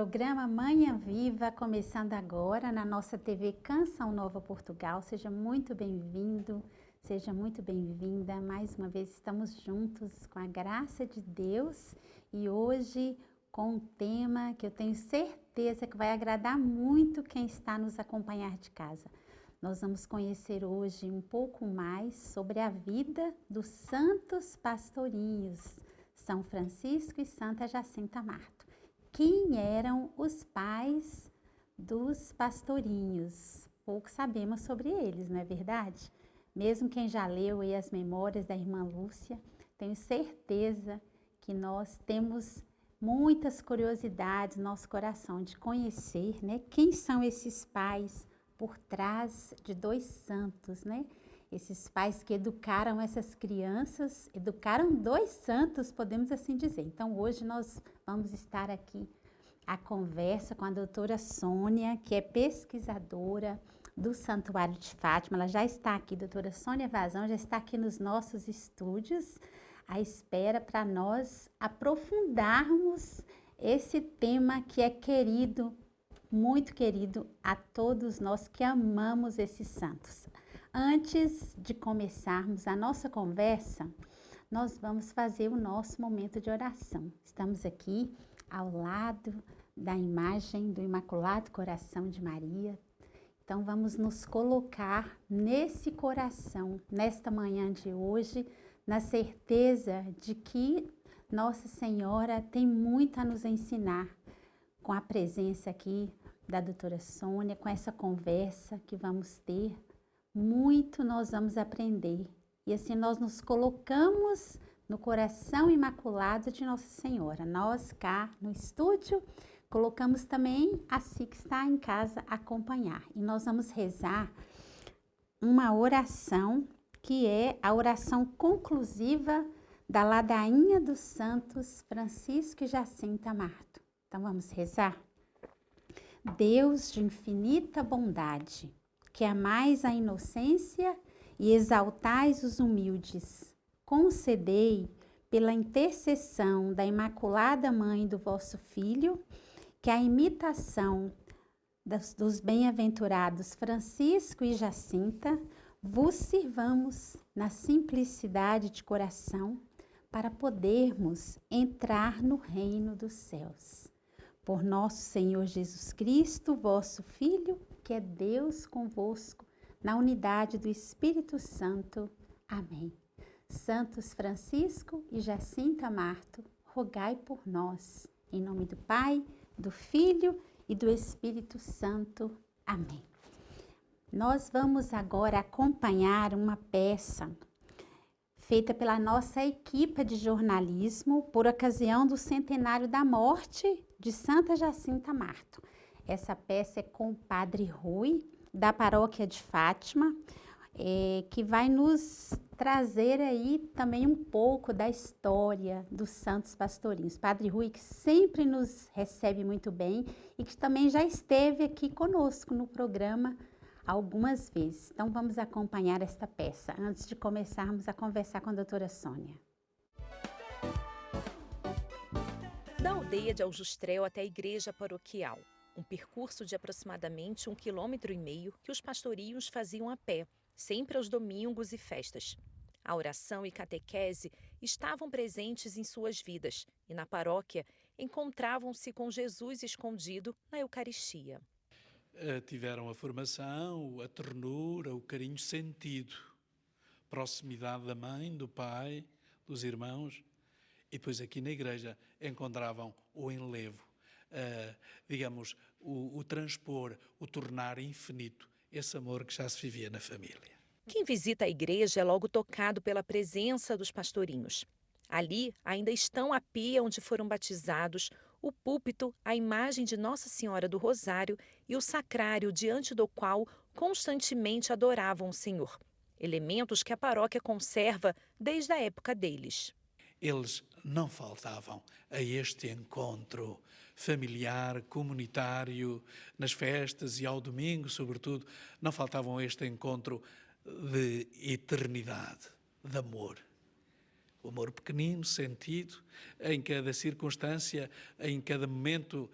Programa Manhã Viva, começando agora na nossa TV Canção Nova Portugal. Seja muito bem-vindo, seja muito bem-vinda. Mais uma vez estamos juntos com a graça de Deus e hoje com um tema que eu tenho certeza que vai agradar muito quem está nos acompanhar de casa. Nós vamos conhecer hoje um pouco mais sobre a vida dos santos pastorinhos, São Francisco e Santa Jacinta Marto. Quem eram os pais dos pastorinhos? Pouco sabemos sobre eles, não é verdade? Mesmo quem já leu aí as memórias da irmã Lúcia, tenho certeza que nós temos muitas curiosidades no nosso coração de conhecer, né? Quem são esses pais por trás de dois santos, né? Esses pais que educaram essas crianças, educaram dois santos, podemos assim dizer. Então, hoje nós vamos estar aqui a conversa com a doutora Sônia, que é pesquisadora do Santuário de Fátima. Ela já está aqui, doutora Sônia Vazão, já está aqui nos nossos estúdios, à espera para nós aprofundarmos esse tema que é querido, muito querido a todos nós que amamos esses santos. Antes de começarmos a nossa conversa, nós vamos fazer o nosso momento de oração. Estamos aqui ao lado da imagem do Imaculado Coração de Maria. Então vamos nos colocar nesse coração, nesta manhã de hoje, na certeza de que Nossa Senhora tem muito a nos ensinar com a presença aqui da doutora Sônia, com essa conversa que vamos ter. Muito nós vamos aprender e assim nós nos colocamos no coração imaculado de Nossa Senhora. Nós cá no estúdio colocamos também a Si que está em casa a acompanhar e nós vamos rezar uma oração que é a oração conclusiva da ladainha dos santos Francisco e Jacinta Marto. Então vamos rezar? Deus de infinita bondade, que amais a inocência e exaltais os humildes, concedei, pela intercessão da Imaculada Mãe do vosso Filho, que a imitação dos bem-aventurados Francisco e Jacinta vos sirvamos na simplicidade de coração para podermos entrar no reino dos céus. Por nosso Senhor Jesus Cristo, vosso Filho, que é Deus convosco, na unidade do Espírito Santo. Amém. Santos Francisco e Jacinta Marto, rogai por nós. Em nome do Pai, do Filho e do Espírito Santo. Amém. Nós vamos agora acompanhar uma peça feita pela nossa equipe de jornalismo por ocasião do centenário da morte de Santa Jacinta Marto. Essa peça é com o Padre Rui, da Paróquia de Fátima, que vai nos trazer aí também um pouco da história dos santos pastorinhos. Padre Rui, que sempre nos recebe muito bem e que também já esteve aqui conosco no programa algumas vezes. Então vamos acompanhar esta peça antes de começarmos a conversar com a doutora Sônia. Da aldeia de Aljustrel até a igreja paroquial, um percurso de aproximadamente 1,5 km que os pastorinhos faziam a pé, sempre aos domingos e festas. A oração e catequese estavam presentes em suas vidas e na paróquia encontravam-se com Jesus escondido na Eucaristia. Tiveram a formação, a ternura, o carinho sentido, proximidade da mãe, do pai, dos irmãos, e depois aqui na igreja encontravam o enlevo, digamos, o transpor, o tornar infinito esse amor que já se vivia na família. Quem visita a igreja é logo tocado pela presença dos pastorinhos. Ali ainda estão a pia onde foram batizados, o púlpito, a imagem de Nossa Senhora do Rosário e o sacrário diante do qual constantemente adoravam o Senhor. Elementos que a paróquia conserva desde a época deles. Eles não faltavam a este encontro familiar, comunitário, nas festas e ao domingo, sobretudo, não faltavam a este encontro de eternidade, de amor. O amor pequenino, sentido, em cada circunstância, em cada momento,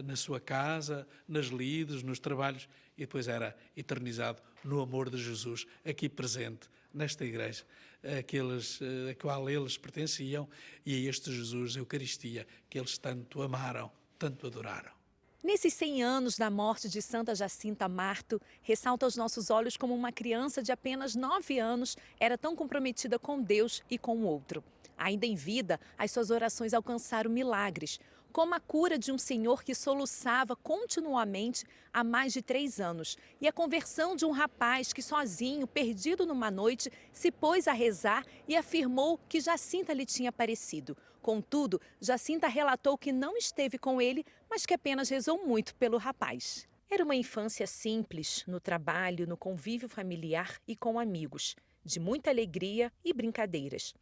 na sua casa, nas lides, nos trabalhos, e depois era eternizado no amor de Jesus, aqui presente, nesta igreja, a qual eles pertenciam, e a este Jesus, a Eucaristia, que eles tanto amaram, tanto adoraram. Nesses 100 anos da morte de Santa Jacinta Marto, ressalta aos nossos olhos como uma criança de apenas 9 anos era tão comprometida com Deus e com o outro. Ainda em vida, as suas orações alcançaram milagres, como a cura de um senhor que soluçava continuamente há mais de 3 anos e a conversão de um rapaz que sozinho, perdido numa noite, se pôs a rezar e afirmou que Jacinta lhe tinha aparecido. Contudo, Jacinta relatou que não esteve com ele, mas que apenas rezou muito pelo rapaz. Era uma infância simples, no trabalho, no convívio familiar e com amigos, de muita alegria e brincadeiras.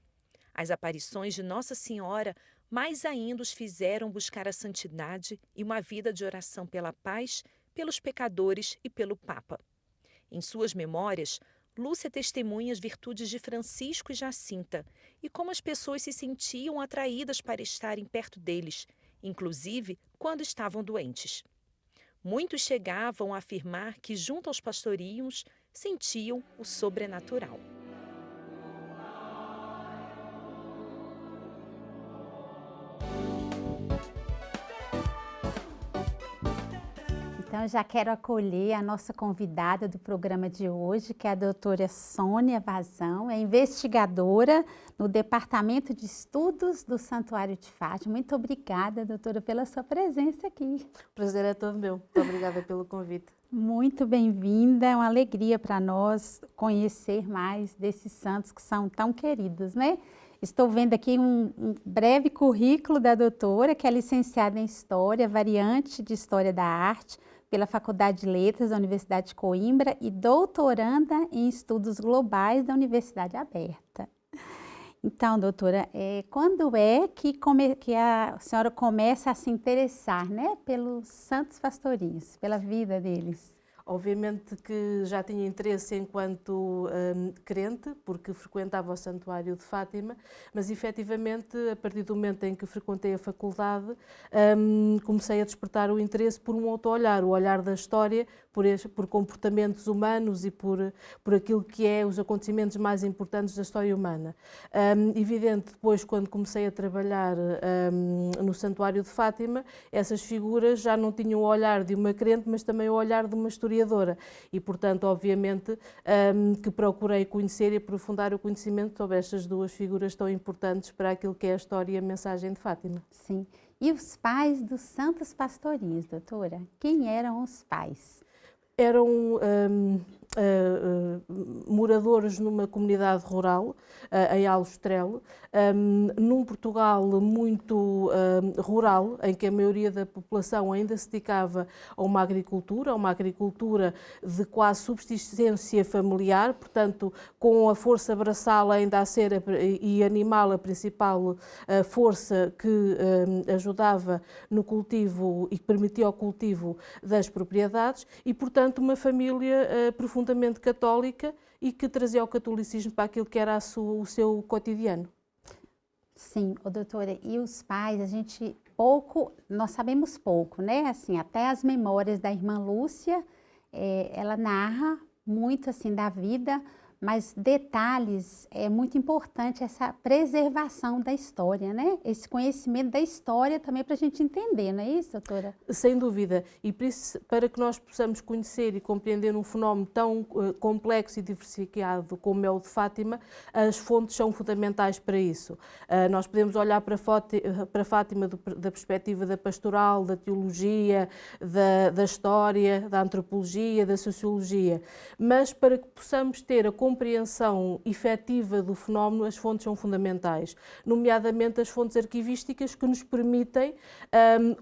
As aparições de Nossa Senhora mais ainda os fizeram buscar a santidade e uma vida de oração pela paz, pelos pecadores e pelo Papa. Em suas memórias, Lúcia testemunha as virtudes de Francisco e Jacinta e como as pessoas se sentiam atraídas para estarem perto deles, inclusive quando estavam doentes. Muitos chegavam a afirmar que, junto aos pastorinhos, sentiam o sobrenatural. Então, eu já quero acolher a nossa convidada do programa de hoje, que é a doutora Sônia Vazão, é investigadora no Departamento de Estudos do Santuário de Fátima. Muito obrigada, doutora, pela sua presença aqui. O prazer é todo meu. Muito obrigada pelo convite. Muito bem-vinda, é uma alegria para nós conhecer mais desses santos que são tão queridos, né? Estou vendo aqui um breve currículo da doutora, que é licenciada em História, variante de História da Arte, pela Faculdade de Letras da Universidade de Coimbra e doutoranda em Estudos Globais da Universidade Aberta. Então, doutora, quando é que a senhora começa a se interessar, né, pelos santos pastorinhos, pela vida deles? Obviamente que já tinha interesse enquanto crente, porque frequentava o Santuário de Fátima, mas efetivamente, a partir do momento em que frequentei a faculdade, comecei a despertar o interesse por um outro olhar, o olhar da história, por comportamentos humanos e por aquilo que é os acontecimentos mais importantes da história humana. Evidente, depois, quando comecei a trabalhar no Santuário de Fátima, essas figuras já não tinham o olhar de uma crente, mas também o olhar de uma historiadora. E, portanto, obviamente, que procurei conhecer e aprofundar o conhecimento sobre estas duas figuras tão importantes para aquilo que é a história e a mensagem de Fátima. Sim. E os pais dos santos pastorinhos, doutora? Quem eram os pais? Eram moradores numa comunidade rural, em Aljustrel, num Portugal muito rural, em que a maioria da população ainda se dedicava a uma agricultura de quase subsistência familiar, portanto, com a força braçal ainda a ser e animal a principal força que ajudava no cultivo e que permitia o cultivo das propriedades e, portanto, uma família profundamente católica e que trazia o catolicismo para aquilo que era o seu cotidiano. Sim, doutora, e os pais, nós sabemos pouco, né? Assim, até as memórias da irmã Lúcia, ela narra muito assim da vida, mas detalhes, é muito importante essa preservação da história, né? Esse conhecimento da história também para a gente entender, não é isso, doutora? Sem dúvida, e para que nós possamos conhecer e compreender um fenómeno tão complexo e diversificado como é o de Fátima, as fontes são fundamentais para isso. Nós podemos olhar para Fátima da perspectiva da pastoral, da teologia, da história, da antropologia, da sociologia, mas para que possamos ter a compreensão efetiva do fenómeno, as fontes são fundamentais, nomeadamente as fontes arquivísticas que nos permitem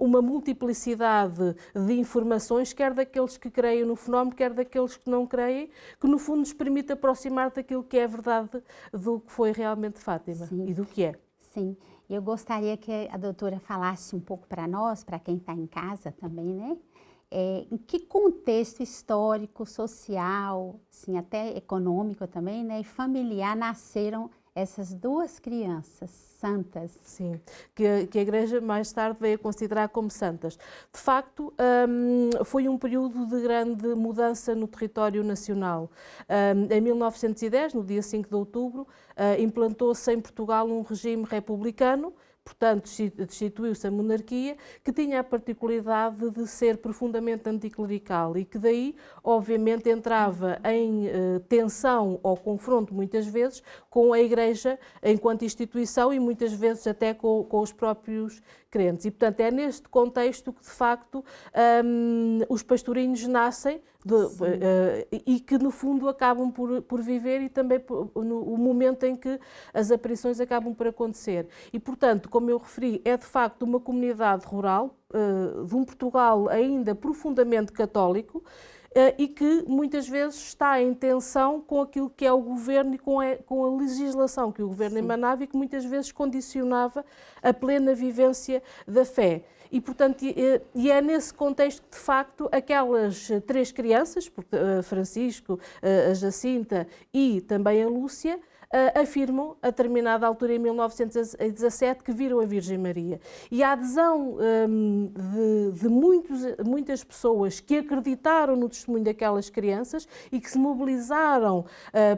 uma multiplicidade de informações, quer daqueles que creem no fenómeno, quer daqueles que não creem, que no fundo nos permite aproximar daquilo que é a verdade do que foi realmente Fátima. Sim. E do que é. Sim, eu gostaria que a doutora falasse um pouco para nós, para quem está em casa também, né? Em que contexto histórico, social, assim, até econômico também, né, e familiar nasceram essas duas crianças santas. Sim, que a Igreja mais tarde veio a considerar como santas. De facto, foi um período de grande mudança no território nacional. Em 1910, no dia 5 de outubro, implantou-se em Portugal um regime republicano. Portanto, destituiu-se a monarquia, que tinha a particularidade de ser profundamente anticlerical e que daí, obviamente, entrava em tensão ou confronto, muitas vezes, com a Igreja enquanto instituição e muitas vezes até com os próprios crentes. E, portanto, é neste contexto que, de facto, os pastorinhos nascem e que, no fundo, acabam por viver e também no momento em que as aparições acabam por acontecer. E, portanto, como eu referi, é de facto uma comunidade rural, de um Portugal ainda profundamente católico, e que muitas vezes está em tensão com aquilo que é o governo e com a legislação que o governo emanava e que muitas vezes condicionava a plena vivência da fé. E, portanto, é nesse contexto que, de facto, aquelas 3 crianças, Francisco, a Jacinta e também a Lúcia, afirmam, a determinada altura, em 1917, que viram a Virgem Maria. E a adesão de muitas pessoas que acreditaram no testemunho daquelas crianças e que se mobilizaram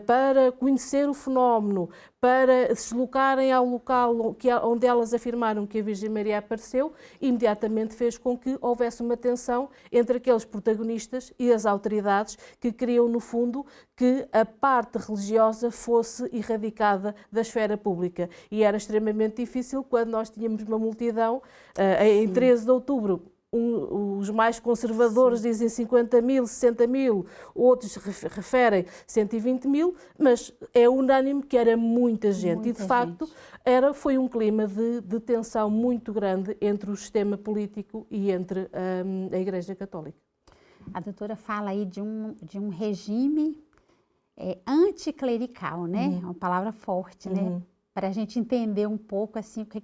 para conhecer o fenómeno, para se deslocarem ao local onde elas afirmaram que a Virgem Maria apareceu, imediatamente fez com que houvesse uma tensão entre aqueles protagonistas e as autoridades que queriam, no fundo, que a parte religiosa fosse erradicada da esfera pública. E era extremamente difícil quando nós tínhamos uma multidão, em 13 de outubro, os mais conservadores dizem 50 mil, 60 mil, outros referem 120 mil, mas é unânime que era muita gente. E, de facto, foi um clima de tensão muito grande entre o sistema político e entre a Igreja Católica. A doutora fala aí de um regime anticlerical, né? É uma palavra forte, né? Para a gente entender um pouco assim, o que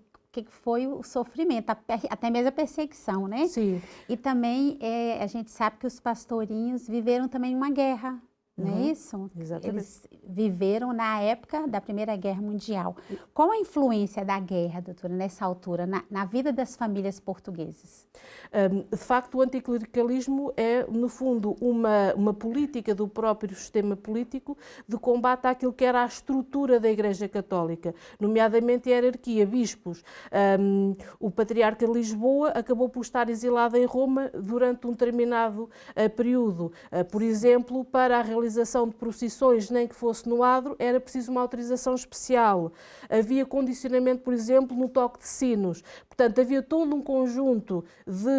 foi o sofrimento, até mesmo a perseguição, né? Sim. E também a gente sabe que os pastorinhos viveram também uma guerra, não é isso? Exatamente. Eles viveram na época da Primeira Guerra Mundial. Qual a influência da guerra, doutora, nessa altura, na vida das famílias portuguesas? De facto, o anticlericalismo é, no fundo, uma política do próprio sistema político de combate àquilo que era a estrutura da Igreja Católica, nomeadamente a hierarquia, bispos. O Patriarca de Lisboa acabou por estar exilado em Roma durante um determinado período. Por exemplo, para a realização de procissões, nem que fosse no adro, era preciso uma autorização especial. Havia condicionamento, por exemplo, no toque de sinos. Portanto, havia todo um conjunto de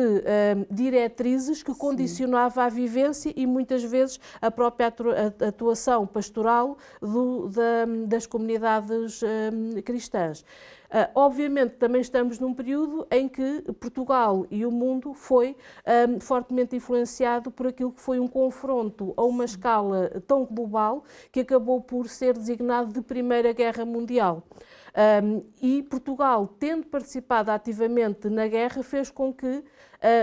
diretrizes que condicionava a vivência e muitas vezes a própria atuação pastoral das comunidades cristãs. Obviamente, também estamos num período em que Portugal e o mundo foi fortemente influenciado por aquilo que foi um confronto a uma escala tão global que acabou por ser designado de Primeira Guerra Mundial. E Portugal, tendo participado ativamente na guerra, fez com que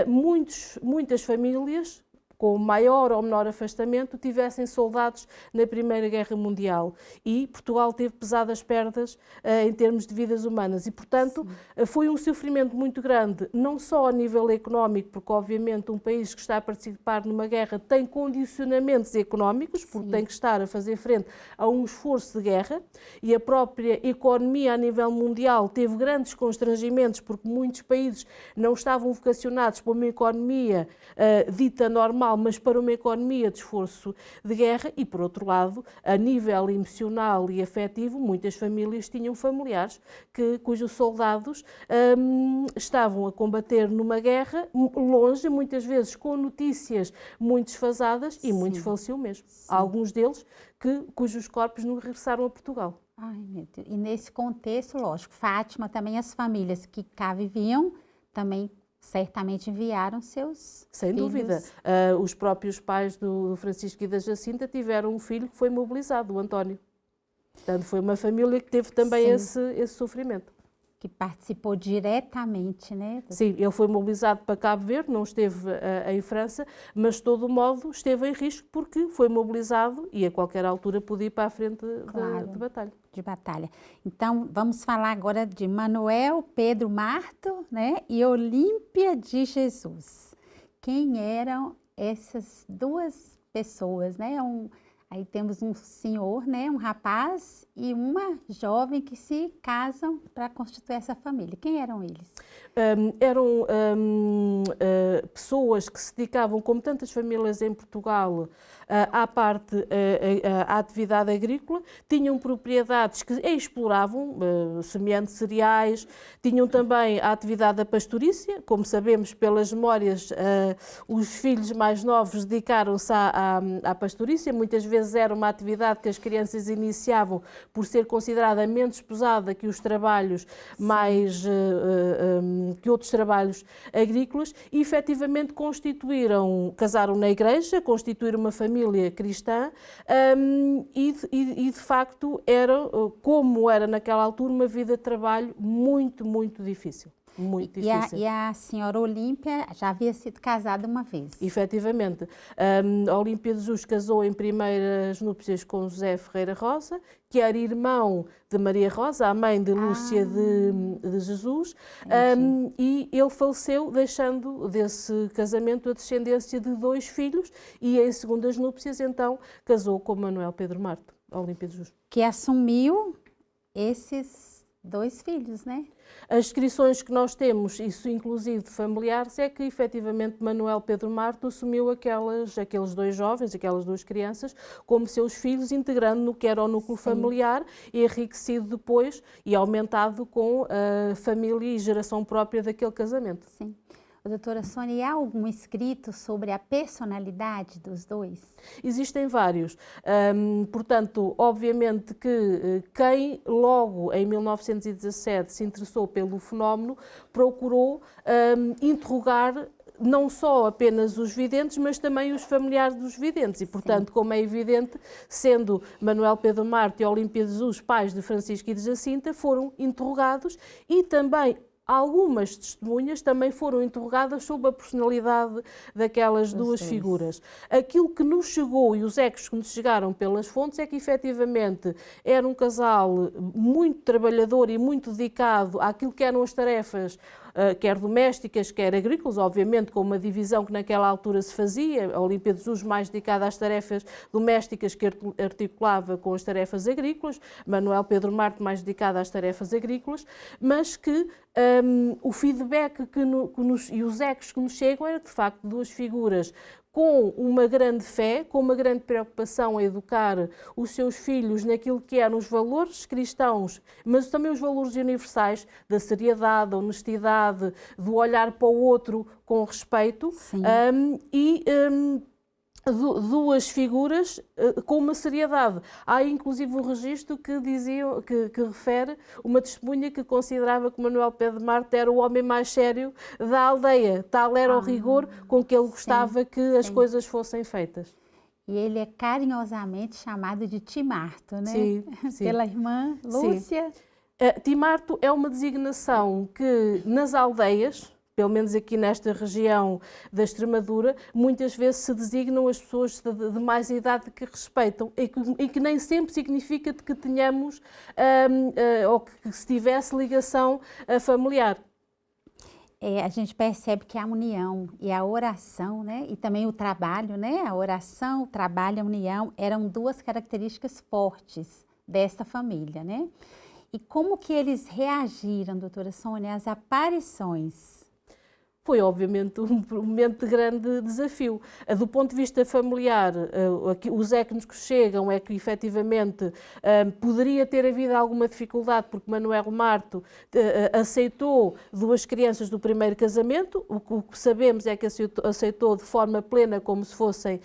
muitas famílias, com maior ou menor afastamento, tivessem soldados na Primeira Guerra Mundial. E Portugal teve pesadas perdas em termos de vidas humanas. E, portanto, foi um sofrimento muito grande, não só a nível económico, porque, obviamente, um país que está a participar numa guerra tem condicionamentos económicos, porque tem que estar a fazer frente a um esforço de guerra, e a própria economia a nível mundial teve grandes constrangimentos, porque muitos países não estavam vocacionados para uma economia dita normal, mas para uma economia de esforço de guerra. E, por outro lado, a nível emocional e afetivo, muitas famílias tinham familiares cujos soldados estavam a combater numa guerra longe, muitas vezes com notícias muito desfasadas, e muitos faleciam mesmo. Há alguns deles cujos corpos não regressaram a Portugal. Ai, meu Deus. E nesse contexto, lógico, Fátima, também as famílias que cá viviam, também certamente enviaram seus Sem filhos. dúvida. Os próprios pais do Francisco e da Jacinta tiveram um filho que foi mobilizado, o António. Portanto, foi uma família que teve também esse sofrimento. Que participou diretamente, né? Sim, ele foi mobilizado para Cabo Verde, não esteve em França, mas de todo modo esteve em risco porque foi mobilizado e a qualquer altura podia ir para a frente de batalha. de batalha. Então, vamos falar agora de Manuel Pedro Marto, né, e Olímpia de Jesus. Quem eram essas duas pessoas, né? Aí temos um senhor, né, um rapaz e uma jovem que se casam para constituir essa família. Quem eram eles? Eram pessoas que se dedicavam, como tantas famílias em Portugal, à atividade agrícola, tinham propriedades que exploravam, semeando cereais, tinham também a atividade da pastorícia, como sabemos pelas memórias, os filhos mais novos dedicaram-se à pastorícia, muitas vezes era uma atividade que as crianças iniciavam por ser considerada menos pesada que os trabalhos mais que outros trabalhos agrícolas e efetivamente casaram na igreja, constituíram uma família cristã e de facto como era naquela altura, uma vida de trabalho muito, muito difícil. Muito difícil. E a senhora Olímpia já havia sido casada uma vez. Efetivamente. A Olímpia de Jesus casou em primeiras núpcias com José Ferreira Rosa, que era irmão de Maria Rosa, a mãe de Lúcia de Jesus, e ele faleceu deixando desse casamento a descendência de 2 filhos e em segundas núpcias então casou com Manuel Pedro Marto, a Olímpia de Jesus. Que assumiu esses 2 filhos, né? As descrições que nós temos, isso inclusive de familiares, é que efetivamente Manuel Pedro Marto assumiu aqueles 2 jovens, aquelas 2 crianças, como seus filhos, integrando no que era o núcleo familiar, enriquecido depois e aumentado com a família e geração própria daquele casamento. Sim. Doutora Sônia, há algum escrito sobre a personalidade dos 2? Existem vários. Portanto, obviamente que quem logo em 1917 se interessou pelo fenómeno procurou interrogar não só apenas os videntes, mas também os familiares dos videntes. E, portanto, como é evidente, sendo Manuel Pedro Marto e Olímpia de Jesus pais de Francisco e de Jacinta, foram interrogados e também algumas testemunhas também foram interrogadas sobre a personalidade daquelas 2 figuras. Aquilo que nos chegou e os ecos que nos chegaram pelas fontes é que efetivamente era um casal muito trabalhador e muito dedicado àquilo que eram as tarefas quer domésticas, quer agrícolas, obviamente com uma divisão que naquela altura se fazia, a Olímpia de Jesus mais dedicada às tarefas domésticas que articulava com as tarefas agrícolas, Manuel Pedro Marto mais dedicado às tarefas agrícolas, mas que o feedback e os ecos que nos chegam era de facto 2 figuras com uma grande fé, com uma grande preocupação em educar os seus filhos naquilo que eram os valores cristãos, mas também os valores universais da seriedade, da honestidade, do olhar para o outro com respeito e 2 figuras com uma seriedade. Há inclusive um registro que refere uma testemunha que considerava que Manuel Pedro Marto era o homem mais sério da aldeia. Tal era o rigor com que ele gostava que as coisas fossem feitas. E ele é carinhosamente chamado de Timarto, né? Sim. Pela irmã Lúcia. Timarto é uma designação que nas aldeias, pelo menos aqui nesta região da Extremadura, muitas vezes se designam as pessoas de mais idade que respeitam e que nem sempre significa que tenhamos ou que se tivesse ligação familiar. A gente percebe que a união e a oração, né, e também o trabalho, né, a oração, o trabalho, a união, eram 2 características fortes desta família, né? E como que eles reagiram, doutora Sônia, às aparições? Foi, obviamente, um momento de grande desafio. Do ponto de vista familiar, os ecos que chegam é que, efetivamente, poderia ter havido alguma dificuldade, porque Manuel Marto aceitou 2 crianças do primeiro casamento, o que sabemos é que aceitou de forma plena como se fossem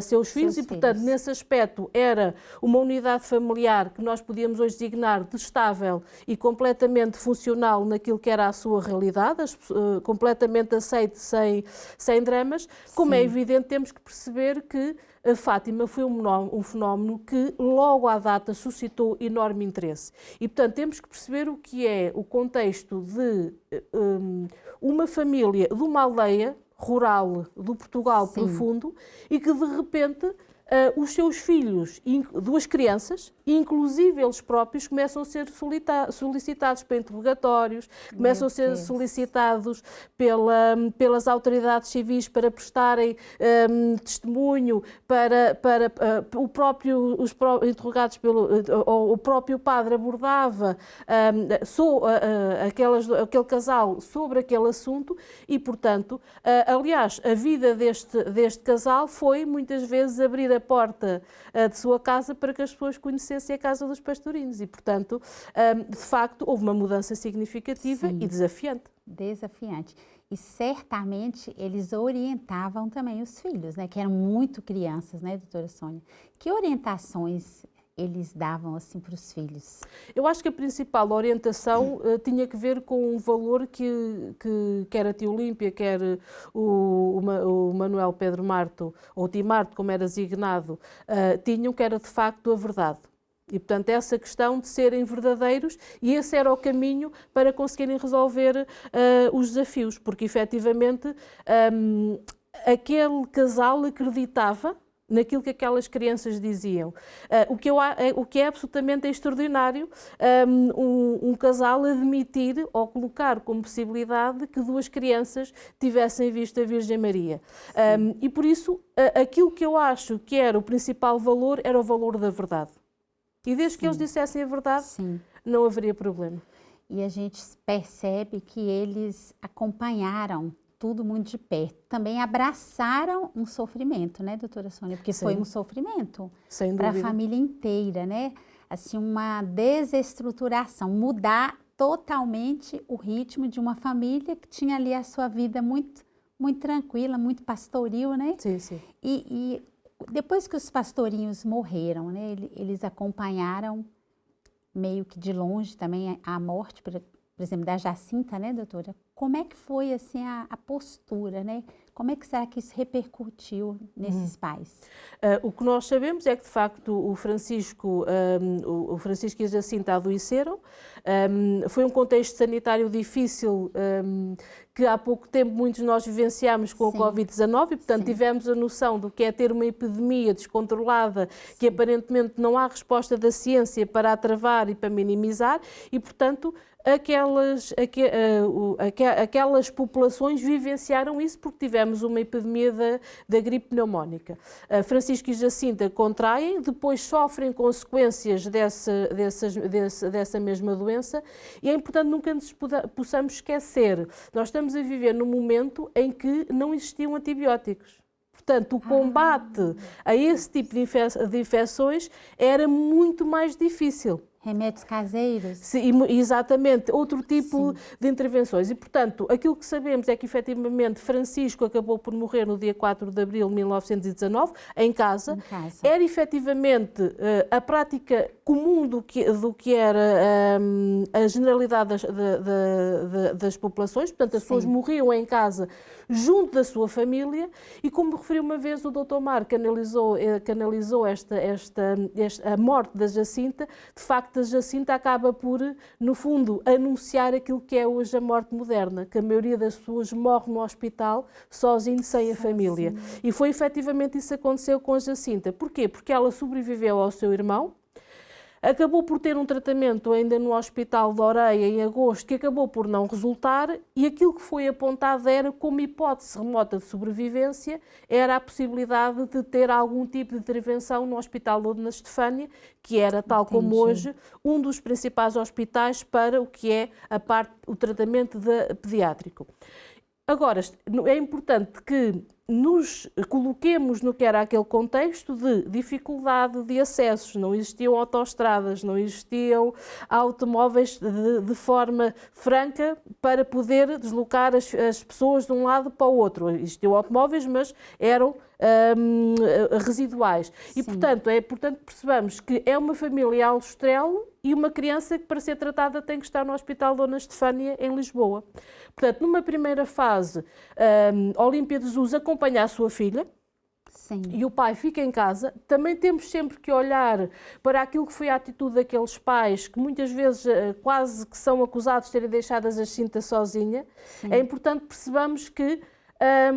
seus filhos, e, portanto, nesse aspecto, era uma unidade familiar que nós podíamos hoje designar de estável e completamente funcional naquilo que era a sua realidade, completamente aceito, sem dramas. Como é evidente, temos que perceber que a Fátima foi um fenómeno que logo à data suscitou enorme interesse. E, portanto, temos que perceber o que é o contexto de uma família, de uma aldeia rural do Portugal profundo e que, de repente, os seus filhos, duas crianças, inclusive eles próprios, começam a ser solicitados para interrogatórios, começam a ser solicitados pelas autoridades civis para prestarem testemunho, para os interrogados o próprio padre abordava aquele casal sobre aquele assunto e, portanto, aliás, a vida deste casal foi muitas vezes abrir a porta de sua casa para que as pessoas conhecessem a casa dos pastorinhos e, portanto, de facto, houve uma mudança significativa e desafiante. Desafiante. E certamente eles orientavam também os filhos, né, que eram muito crianças, né, doutora Sônia? Que orientações eles davam assim para os filhos? Eu acho que a principal orientação tinha que ver com um valor que quer a tia Olímpia, quer o Manuel Pedro Marto, ou Ti Marto, como era designado, tinham, que era de facto a verdade. E, portanto, essa questão de serem verdadeiros, e esse era o caminho para conseguirem resolver os desafios, porque, efetivamente, aquele casal acreditava naquilo que aquelas crianças diziam. O que é absolutamente extraordinário, um casal admitir ou colocar como possibilidade que duas crianças tivessem visto a Virgem Maria. E por isso, aquilo que eu acho que era o principal valor era o valor da verdade. E desde que eles dissessem a verdade, não haveria problema. E a gente percebe que eles acompanharam tudo muito de perto. Também abraçaram um sofrimento, né, doutora Sônia? Porque foi um sofrimento para a família inteira, né? Assim, uma desestruturação, mudar totalmente o ritmo de uma família que tinha ali a sua vida muito, muito tranquila, muito pastoril, né? Sim, sim. E depois que os pastorinhos morreram, né, eles acompanharam meio que de longe também a morte, por exemplo, da Jacinta, né, doutora? Como é que foi, assim, a postura, né? Como é que será que isso repercutiu nesses pais? O que nós sabemos é que, de facto, o Francisco e a Jacinta adoeceram. Foi um contexto sanitário difícil que há pouco tempo muitos de nós vivenciámos com a Covid-19 e, portanto, tivemos a noção do que é ter uma epidemia descontrolada que aparentemente não há resposta da ciência para a travar e para minimizar e, portanto, aquelas populações vivenciaram isso porque tivemos uma epidemia da gripe pneumónica. Francisco e Jacinta contraem, depois sofrem consequências dessa mesma doença e é importante nunca nos possamos esquecer. Nós estamos a viver num momento em que não existiam antibióticos. Portanto, o combate a esse tipo de infecções era muito mais difícil. Remédios caseiros? Sim, exatamente, outro tipo de intervenções. E, portanto, aquilo que sabemos é que, efetivamente, Francisco acabou por morrer no dia 4 de abril de 1919, em casa. Era, efetivamente, a prática comum do que era a generalidade das populações. Portanto, as pessoas morriam em casa junto da sua família e, como referiu uma vez o Dr. Mar, que analisou a morte da Jacinta, de facto, a Jacinta acaba por, no fundo, anunciar aquilo que é hoje a morte moderna, que a maioria das pessoas morre no hospital sozinho, sem a família. E foi efetivamente isso que aconteceu com a Jacinta. Porquê? Porque ela sobreviveu ao seu irmão, acabou por ter um tratamento ainda no Hospital de Oreia em agosto, que acabou por não resultar, e aquilo que foi apontado era, como hipótese remota de sobrevivência, era a possibilidade de ter algum tipo de intervenção no Hospital de Dona Estefânia, que era, tal como hoje, um dos principais hospitais para o que é o tratamento pediátrico. Agora, é importante que nos coloquemos no que era aquele contexto de dificuldade de acessos, não existiam autoestradas, não existiam automóveis de forma franca para poder deslocar as pessoas de um lado para o outro. Existiam automóveis, mas eram residuais. E, portanto, é importante percebamos que é uma família allostrelo e uma criança que, para ser tratada, tem que estar no Hospital Dona Estefânia, em Lisboa. Portanto, numa primeira fase, Olímpia de Jesus acompanha a sua filha, e o pai fica em casa. Também temos sempre que olhar para aquilo que foi a atitude daqueles pais que muitas vezes quase que são acusados de terem deixado a Jacinta sozinha. É importante percebamos que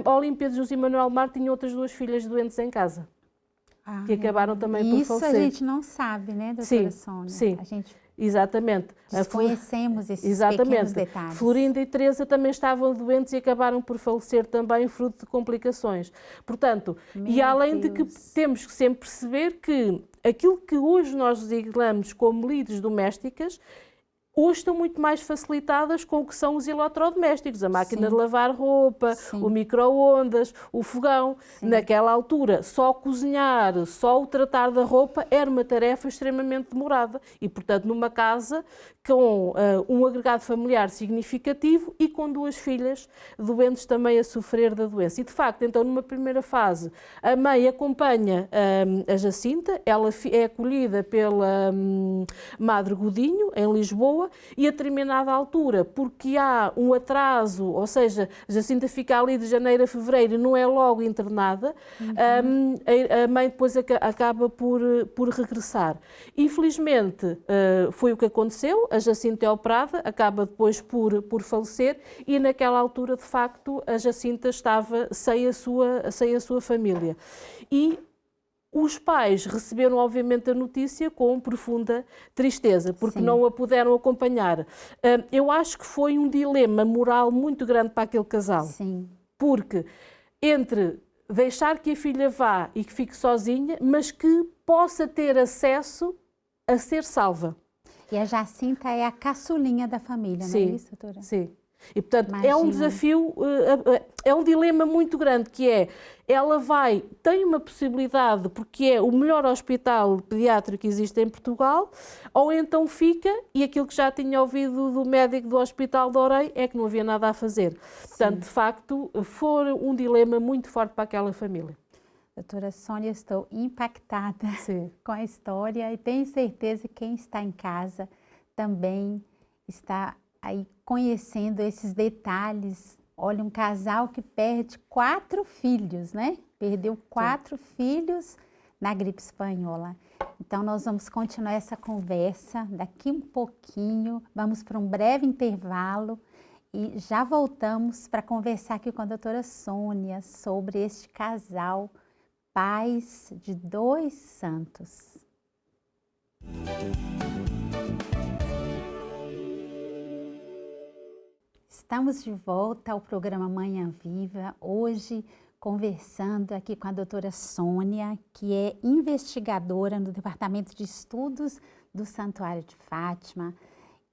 Olímpia de Jesus e Manuel Mar tinham outras duas filhas doentes em casa. que acabaram também por isso falecer. A gente não sabe, né, doutora Sônia? Sim, a gente exatamente. desconhecemos esses pequenos detalhes. Florinda e Teresa também estavam doentes e acabaram por falecer também fruto de complicações. Portanto, e além de que temos que sempre perceber que aquilo que hoje nós designamos como lides domésticas, hoje estão muito mais facilitadas com o que são os eletrodomésticos, a máquina de lavar roupa, o micro-ondas, o fogão. Naquela altura, só cozinhar, só o tratar da roupa era uma tarefa extremamente demorada e, portanto, numa casa com um agregado familiar significativo e com 2 filhas doentes também a sofrer da doença. E, de facto, então, numa primeira fase, a mãe acompanha a Jacinta, ela é acolhida pela Madre Godinho, em Lisboa, e a determinada altura, porque há um atraso, ou seja, Jacinta fica ali de janeiro a fevereiro e não é logo internada, a mãe depois acaba por regressar. Infelizmente, foi o que aconteceu, a Jacinta é operada, acaba depois por falecer e naquela altura, de facto, a Jacinta estava sem a sua família. E os pais receberam, obviamente, a notícia com profunda tristeza, porque não a puderam acompanhar. Eu acho que foi um dilema moral muito grande para aquele casal. Porque entre deixar que a filha vá e que fique sozinha, mas que possa ter acesso a ser salva. E a Jacinta é a caçulinha da família, não é isso, doutora? Sim. E, portanto, é um desafio, é um dilema muito grande, que é, ela tem uma possibilidade, porque é o melhor hospital pediátrico que existe em Portugal, ou então fica, e aquilo que já tinha ouvido do médico do Hospital de Orem é que não havia nada a fazer. Portanto, de facto, foi um dilema muito forte para aquela família. Doutora Sônia, estou impactada com a história e tenho certeza que quem está em casa também está aí conhecendo esses detalhes. Olha, um casal que perde 4 filhos, né? Perdeu 4 filhos na gripe espanhola. Então, nós vamos continuar essa conversa daqui um pouquinho. Vamos para um breve intervalo e já voltamos para conversar aqui com a doutora Sônia sobre este casal, pais de 2 santos. Estamos de volta ao programa Manhã Viva, hoje conversando aqui com a doutora Sônia, que é investigadora no Departamento de Estudos do Santuário de Fátima.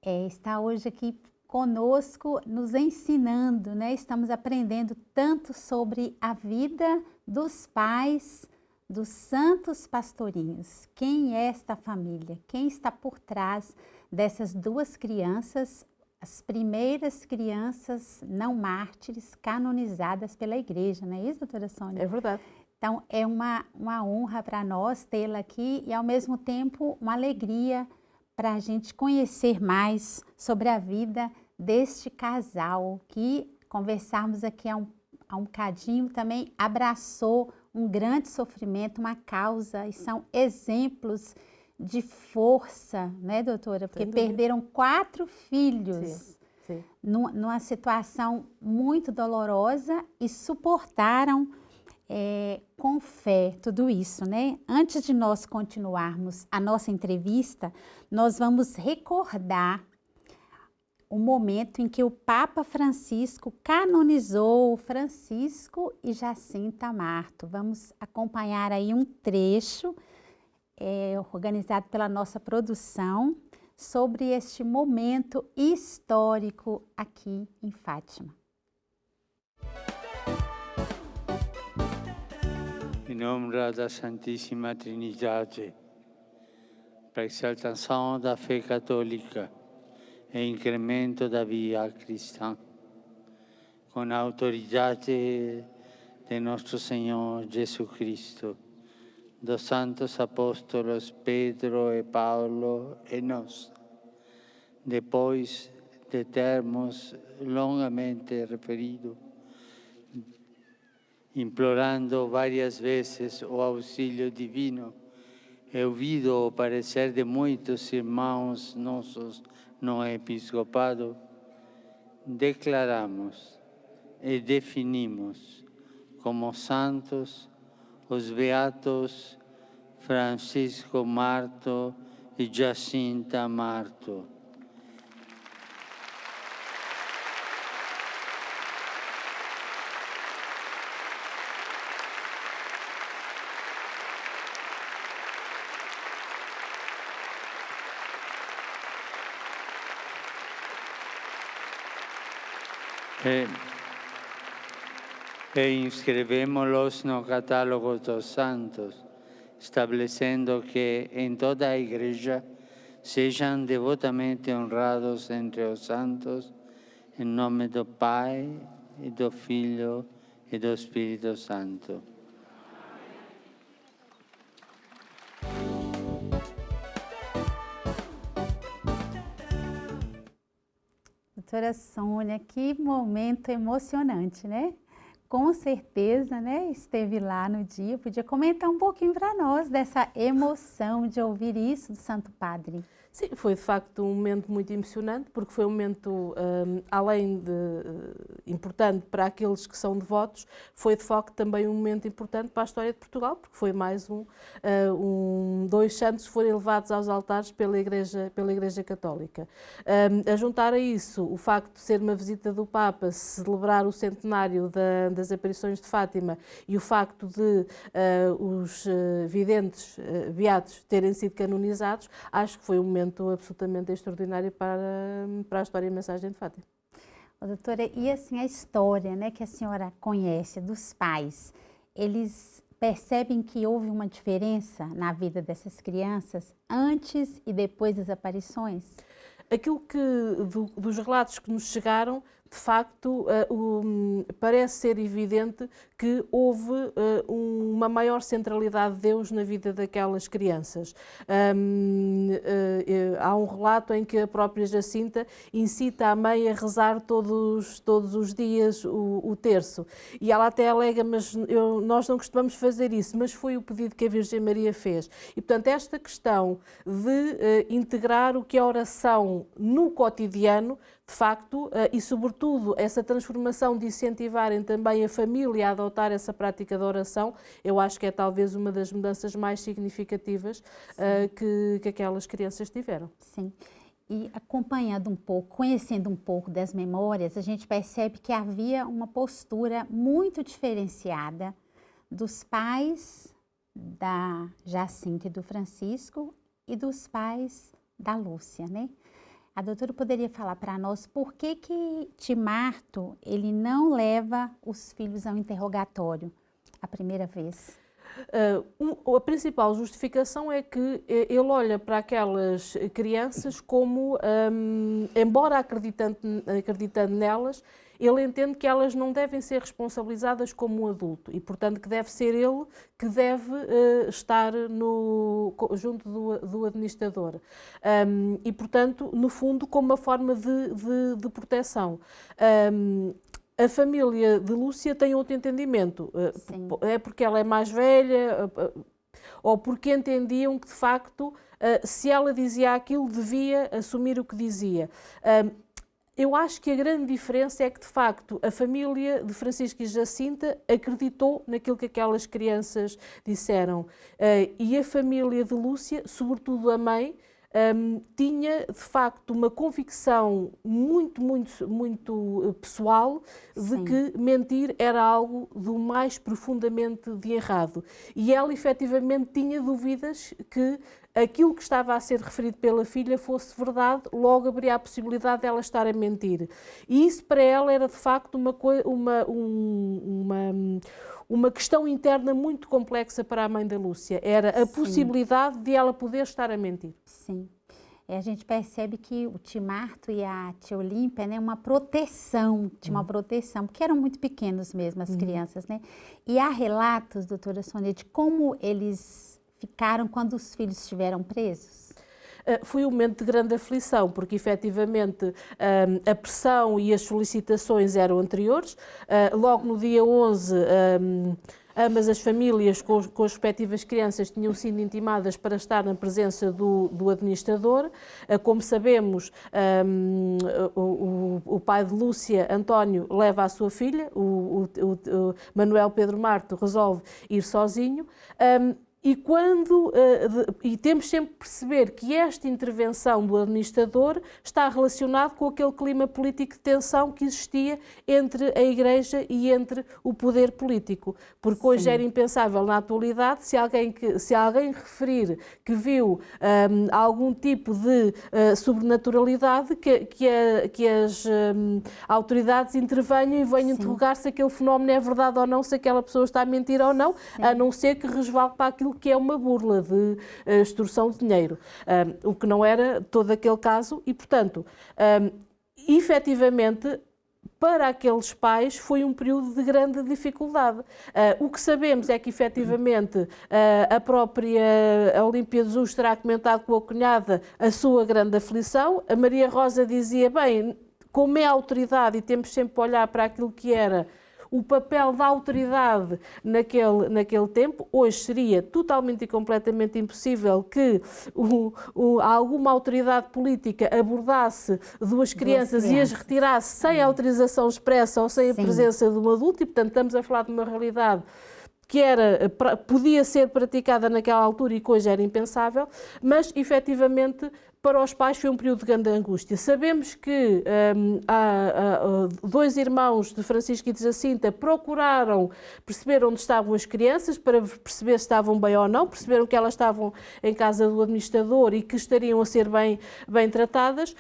Está hoje aqui conosco, nos ensinando, né? Estamos aprendendo tanto sobre a vida dos pais dos santos pastorinhos. Quem é esta família? Quem está por trás dessas 2 crianças, as primeiras crianças não mártires canonizadas pela igreja, não é isso, doutora Sônia? É verdade. Então, é uma honra para nós tê-la aqui e, ao mesmo tempo, uma alegria para a gente conhecer mais sobre a vida deste casal que, conversarmos aqui há um bocadinho, também abraçou um grande sofrimento, uma causa, e são exemplos de força, né, doutora? Porque perderam 4 filhos numa situação muito dolorosa e suportaram com fé tudo isso, né? Antes de nós continuarmos a nossa entrevista, nós vamos recordar o momento em que o Papa Francisco canonizou Francisco e Jacinta Marto. Vamos acompanhar aí um trecho organizado pela nossa produção sobre este momento histórico aqui em Fátima. In honra da Santíssima Trindade, para exaltação da fé católica e incremento da vida cristã, com a autoridade de nosso Senhor Jesus Cristo, dos santos apóstolos Pedro e Paulo e nós, depois de termos longamente referido, implorando várias vezes o auxílio divino, e ouvido o parecer de muitos irmãos nossos no episcopado, declaramos e definimos como santos os beatos Francisco Marto e Jacinta Marto. E inscrevémoslos no catálogo dos santos, estabelecendo que em toda a Igreja sejam devotamente honrados entre os santos, em nome do Pai, e do Filho, e do Espírito Santo. Doutora Sônia, que momento emocionante, né? Com certeza, né? Esteve lá no dia. Podia comentar um pouquinho para nós dessa emoção de ouvir isso do Santo Padre. Sim, foi de facto um momento muito emocionante, porque foi um momento, além de importante para aqueles que são devotos, foi de facto também um momento importante para a história de Portugal, porque foi mais dois santos que foram elevados aos altares pela Igreja Católica. A juntar a isso o facto de ser uma visita do Papa, celebrar o centenário das aparições de Fátima e o facto de os videntes beatos terem sido canonizados, acho que foi um momento absolutamente extraordinário para a história e a mensagem de Fátima. Doutora, e assim a história, né, que a senhora conhece dos pais, eles percebem que houve uma diferença na vida dessas crianças antes e depois das aparições? Aquilo dos relatos que nos chegaram, de facto, parece ser evidente que houve uma maior centralidade de Deus na vida daquelas crianças. Há um relato em que a própria Jacinta incita a mãe a rezar todos os dias o terço. E ela até alega, mas nós não costumamos fazer isso, mas foi o pedido que a Virgem Maria fez. E, portanto, esta questão de integrar o que é a oração no cotidiano, de facto, e sobretudo essa transformação de incentivarem também a família a adotar essa prática da oração, eu acho que é talvez uma das mudanças mais significativas que aquelas crianças tiveram. Sim. E acompanhando um pouco, conhecendo um pouco das memórias, a gente percebe que havia uma postura muito diferenciada dos pais da Jacinta e do Francisco e dos pais da Lúcia, né? A doutora poderia falar para nós por que Timarto ele não leva os filhos ao interrogatório a primeira vez? A principal justificação é que ele olha para aquelas crianças como, embora acreditando nelas, ele entende que elas não devem ser responsabilizadas como um adulto e, portanto, que deve ser ele que deve estar junto do administrador. E, portanto, no fundo, como uma forma de proteção. A família de Lúcia tem outro entendimento. Sim. É porque ela é mais velha ou porque entendiam que, de facto, se ela dizia aquilo, devia assumir o que dizia. Eu acho que a grande diferença é que, de facto, a família de Francisco e Jacinta acreditou naquilo que aquelas crianças disseram. E a família de Lúcia, sobretudo a mãe, tinha, de facto, uma convicção muito pessoal de Sim. que mentir era algo do mais profundamente de errado. E ela, efetivamente, tinha dúvidas que aquilo que estava a ser referido pela filha fosse verdade, logo abria a possibilidade dela estar a mentir. E isso para ela era de facto uma questão interna muito complexa para a mãe da Lúcia. Era a Sim. possibilidade de ela poder estar a mentir. Sim. A gente percebe que o Timarto e a tia Olímpia, né, uma proteção, porque eram muito pequenos mesmo as crianças, né? E há relatos, doutora Sônia, de como eles ficaram quando os filhos estiveram presos? Foi um momento de grande aflição, porque efetivamente a pressão e as solicitações eram anteriores. Logo no dia 11, ambas as famílias com as respectivas crianças tinham sido intimadas para estar na presença do administrador. Como sabemos, o pai de Lúcia, António, leva a sua filha, o Manuel Pedro Marto resolve ir sozinho. E temos sempre que perceber que esta intervenção do administrador está relacionado com aquele clima político de tensão que existia entre a Igreja e entre o poder político. Porque hoje Sim. era impensável na atualidade se alguém referir que viu algum tipo de sobrenaturalidade que as autoridades intervenham e venham interrogar se aquele fenómeno é verdade ou não, se aquela pessoa está a mentir ou não, a não ser que resvale para aquilo que é uma burla de extorsão de dinheiro, o que não era todo aquele caso e, portanto, efetivamente, para aqueles pais foi um período de grande dificuldade. O que sabemos é que, efetivamente, a própria Olímpia de Jesus terá comentado com a cunhada a sua grande aflição. A Maria Rosa dizia, bem, como é a autoridade e temos sempre a olhar para aquilo que era o papel da autoridade naquele tempo, hoje seria totalmente e completamente impossível que alguma autoridade política abordasse duas crianças e as retirasse sem autorização expressa ou sem a presença de um adulto, e portanto estamos a falar de uma realidade que podia ser praticada naquela altura e que hoje era impensável, mas efetivamente para os pais foi um período de grande angústia. Sabemos que dois irmãos de Francisco e de Jacinta procuraram perceber onde estavam as crianças para perceber se estavam bem ou não, perceberam que elas estavam em casa do administrador e que estariam a ser bem tratadas,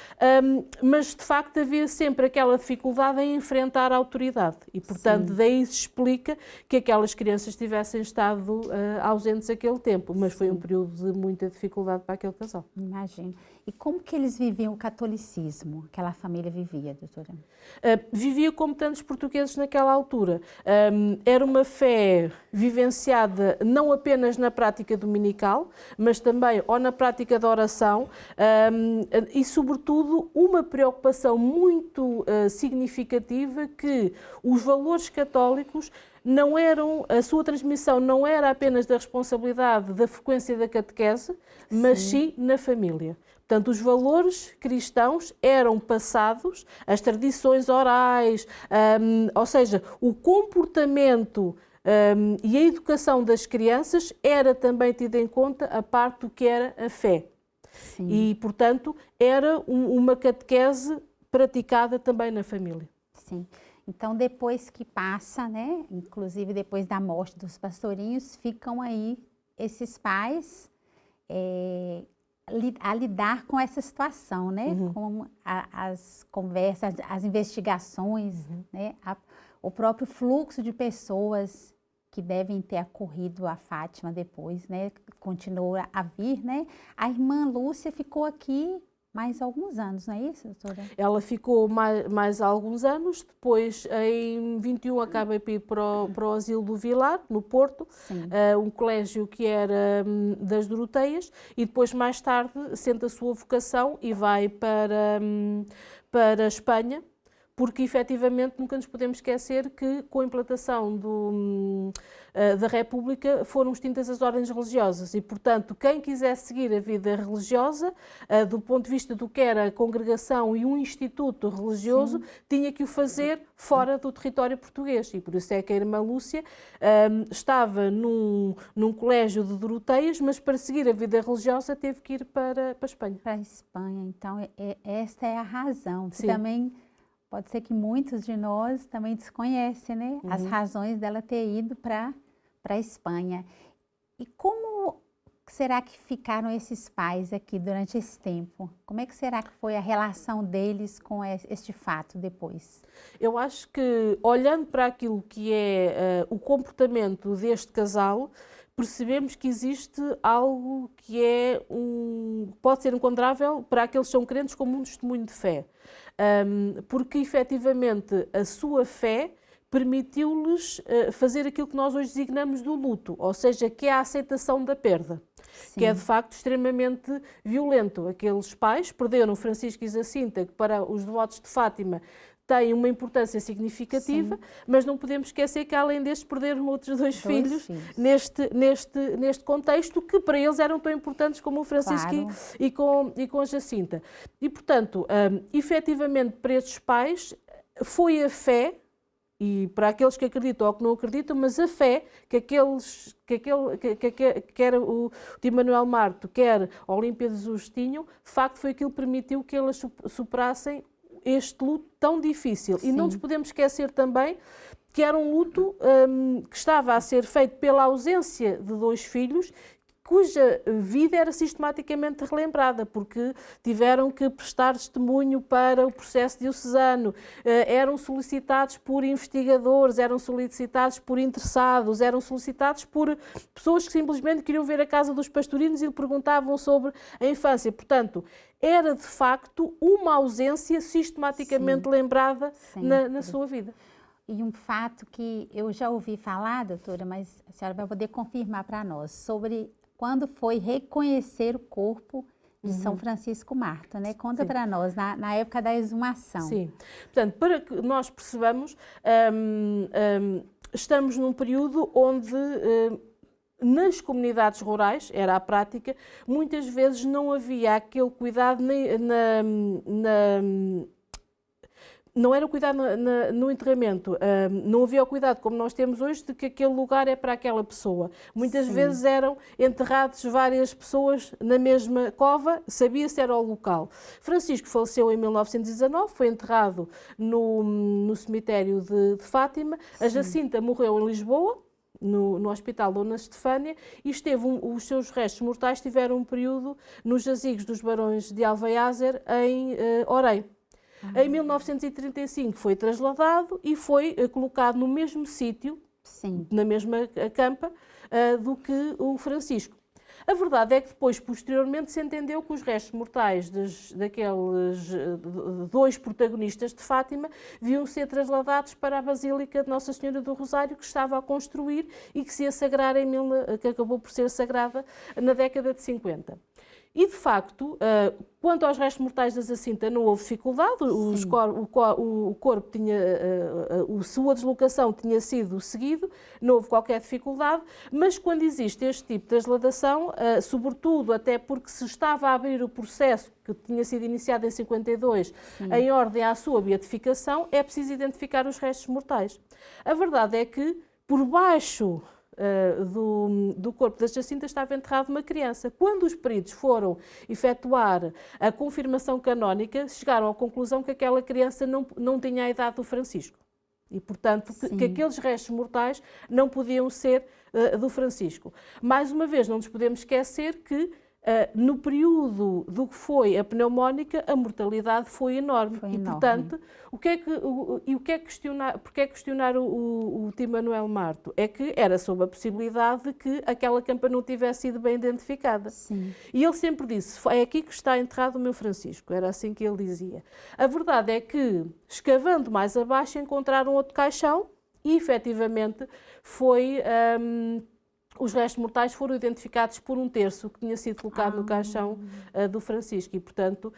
mas de facto havia sempre aquela dificuldade em enfrentar a autoridade e, portanto, daí se explica que aquelas crianças tivessem estado ausentes aquele tempo, mas foi um período de muita dificuldade para aquele casal. Imagino. E como que eles viviam o catolicismo? Aquela família vivia, doutora? Vivia como tantos portugueses naquela altura. Era uma fé vivenciada não apenas na prática dominical, mas também ou na prática da oração e, sobretudo, uma preocupação muito significativa que os valores católicos a sua transmissão não era apenas da responsabilidade da frequência da catequese, mas sim na família. Portanto, os valores cristãos eram passados, as tradições orais, ou seja, o comportamento e a educação das crianças era também tida em conta a parte do que era a fé. Sim. E, portanto, era uma catequese praticada também na família. Sim. Então, depois que passa, né, inclusive depois da morte dos pastorinhos, ficam aí esses pais a lidar com essa situação, né, com as conversas, as investigações, né, o próprio fluxo de pessoas que devem ter acorrido a Fátima depois, né, continua a vir, né. A irmã Lúcia ficou aqui mais alguns anos, não é isso, doutora? Ela ficou mais alguns anos, depois em 21 acaba de ir para o Asilo do Vilar, no Porto, um colégio que era das Doroteias, e depois mais tarde sente a sua vocação e vai para a Espanha, porque efetivamente nunca nos podemos esquecer que com a implantação da República foram extintas as ordens religiosas e, portanto, quem quisesse seguir a vida religiosa, do ponto de vista do que era a congregação e um instituto religioso, tinha que o fazer fora do território português. E por isso é que a irmã Lúcia estava num colégio de Doroteias, mas para seguir a vida religiosa teve que ir para a Espanha. Para a Espanha, então esta é a razão. Que também pode ser que muitos de nós também desconhecem, né? As razões dela ter ido para a Espanha. E como será que ficaram esses pais aqui durante esse tempo? Como é que será que foi a relação deles com este fato depois? Eu acho que, olhando para aquilo que é o comportamento deste casal, percebemos que existe algo que pode ser encontrável para aqueles que são crentes como um testemunho de fé. Porque, efetivamente, a sua fé permitiu-lhes fazer aquilo que nós hoje designamos do luto, ou seja, que é a aceitação da perda, que é de facto extremamente violento. Aqueles pais perderam Francisco e Jacinta, que para os devotos de Fátima têm uma importância significativa, mas não podemos esquecer que além destes perderam outros dois filhos neste contexto, que para eles eram tão importantes como o Francisco e com a Jacinta. E, portanto, efetivamente para estes pais foi a fé e para aqueles que acreditam ou que não acreditam, mas a fé quer o Tim Manuel Marto, quer a Olímpia de Jesus tinham, de facto foi aquilo que permitiu que elas superassem este luto tão difícil. Sim. E não nos podemos esquecer também que era um luto que estava a ser feito pela ausência de 2 filhos, cuja vida era sistematicamente relembrada, porque tiveram que prestar testemunho para o processo diocesano, eram solicitados por investigadores, eram solicitados por interessados, eram solicitados por pessoas que simplesmente queriam ver a casa dos pastorinos e lhe perguntavam sobre a infância. Portanto, era de facto uma ausência sistematicamente lembrada na sua vida. E um fato que eu já ouvi falar, doutora, mas a senhora vai poder confirmar para nós, sobre quando foi reconhecer o corpo de São Francisco Marto, né? Conta para nós, na época da exumação. Sim, portanto, para que nós percebamos, estamos num período onde nas comunidades rurais, era a prática, muitas vezes não havia aquele cuidado não era o cuidado no enterramento, não havia o cuidado como nós temos hoje de que aquele lugar é para aquela pessoa. Muitas vezes eram enterrados várias pessoas na mesma cova, sabia-se era o local. Francisco faleceu em 1919, foi enterrado no cemitério de Fátima. A Jacinta morreu em Lisboa, no Hospital Dona Estefânia, e os seus restos mortais tiveram um período nos jazigos dos barões de Alveiazer em Orem. Em 1935 foi trasladado e foi colocado no mesmo sítio, na mesma campa, do que o Francisco. A verdade é que depois, posteriormente, se entendeu que os restos mortais daqueles 2 protagonistas de Fátima deviam ser trasladados para a Basílica de Nossa Senhora do Rosário, que estava a construir e que se ia sagrar que acabou por ser sagrada na década de 50. E, de facto, quanto aos restos mortais da Jacinta, não houve dificuldade, o corpo tinha, a sua deslocação tinha sido seguido, não houve qualquer dificuldade, mas quando existe este tipo de transladação, sobretudo até porque se estava a abrir o processo que tinha sido iniciado em 52, em ordem à sua beatificação, é preciso identificar os restos mortais. A verdade é que, por baixo do corpo da Jacinta estava enterrada uma criança. Quando os peritos foram efetuar a confirmação canónica, chegaram à conclusão que aquela criança não tinha a idade do Francisco. E, portanto, que aqueles restos mortais não podiam ser do Francisco. Mais uma vez, não nos podemos esquecer que no período do que foi a pneumónica, a mortalidade foi enorme. Portanto, porque questionar o Tim Manuel Marto? É que era sob a possibilidade de que aquela campa não tivesse sido bem identificada. E ele sempre disse, é aqui que está enterrado o meu Francisco, era assim que ele dizia. A verdade é que, escavando mais abaixo, encontraram outro caixão e, efetivamente, os restos mortais foram identificados por um terço que tinha sido colocado no caixão do Francisco e, portanto,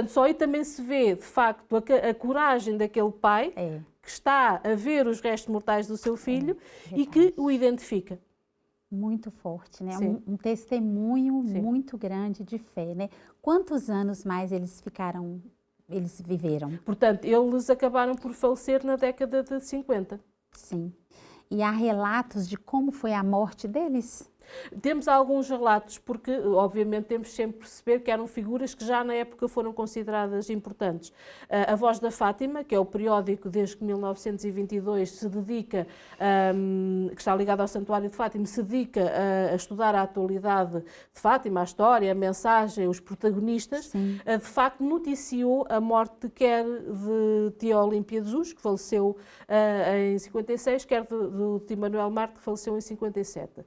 só aí também se vê, de facto, a coragem daquele pai que está a ver os restos mortais do seu filho e que o identifica. Muito forte, né? Um testemunho muito grande de fé, né? Quantos anos mais eles viveram? Portanto, eles acabaram por falecer na década de 50. Sim. E há relatos de como foi a morte deles? Temos alguns relatos, porque obviamente temos sempre de perceber que eram figuras que já na época foram consideradas importantes. A Voz da Fátima, que é o periódico desde que 1922 se dedica, que está ligado ao Santuário de Fátima, se dedica a estudar a atualidade de Fátima, a história, a mensagem, os protagonistas, de facto noticiou a morte quer de tia Olímpia de Jesus, que faleceu em 56, quer do Tim Manuel Marto, que faleceu em 57.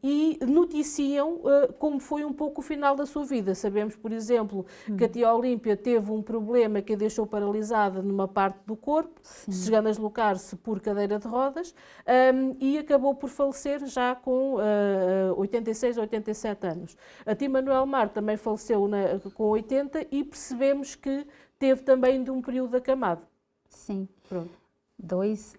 E noticiam como foi um pouco o final da sua vida. Sabemos, por exemplo, que a tia Olímpia teve um problema que a deixou paralisada numa parte do corpo, chegando a deslocar-se por cadeira de rodas, e acabou por falecer já com 86 ou 87 anos. A tia Manuel Marto também faleceu com 80 e percebemos que teve também de um período acamado. Sim. Pronto.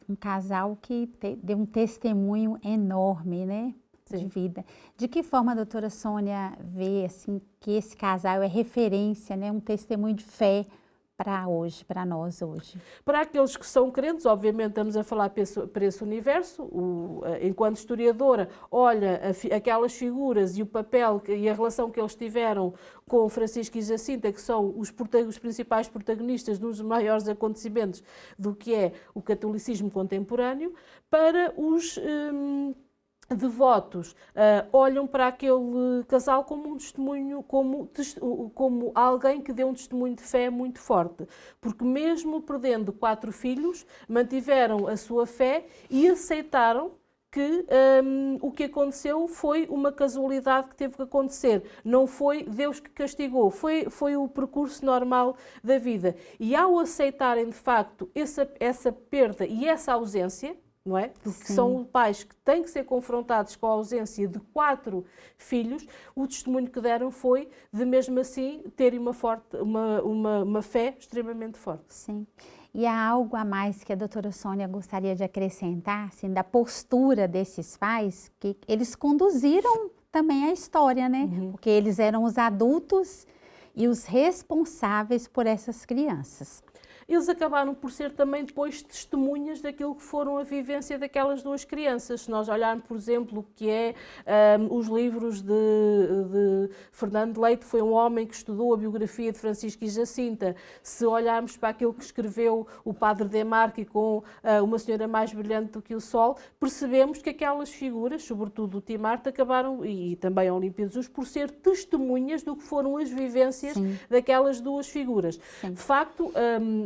Um casal que deu um testemunho enorme, né? De vida. De que forma a doutora Sônia vê assim, que esse casal é referência, né? Um testemunho de fé para hoje, para nós hoje? Para aqueles que são crentes, obviamente estamos a falar para esse universo, enquanto historiadora, olha aquelas figuras e o papel e a relação que eles tiveram com Francisco e Jacinta, que são os principais protagonistas dos maiores acontecimentos do que é o catolicismo contemporâneo. Para os devotos, olham para aquele casal como um testemunho, como alguém que deu um testemunho de fé muito forte, porque mesmo perdendo 4 filhos, mantiveram a sua fé e aceitaram que o que aconteceu foi uma casualidade que teve que acontecer, não foi Deus que castigou, foi o percurso normal da vida. E ao aceitarem de facto essa perda e essa ausência, não é? Porque são pais que têm que ser confrontados com a ausência de 4 filhos, o testemunho que deram foi de mesmo assim terem uma fé extremamente forte. Sim. E há algo a mais que a doutora Sônia gostaria de acrescentar, assim, da postura desses pais, que eles conduziram também a história, né? Porque eles eram os adultos e os responsáveis por essas crianças. Eles acabaram por ser também depois testemunhas daquilo que foram a vivência daquelas 2 crianças. Se nós olharmos, por exemplo, o que é os livros de Fernando Leite, foi um homem que estudou a biografia de Francisco e Jacinta. Se olharmos para aquilo que escreveu o padre Demarque com Uma Senhora Mais Brilhante do que o Sol, percebemos que aquelas figuras, sobretudo o Timarte, acabaram, e também a Olímpia de Jesus, por ser testemunhas do que foram as vivências daquelas 2 figuras. De facto,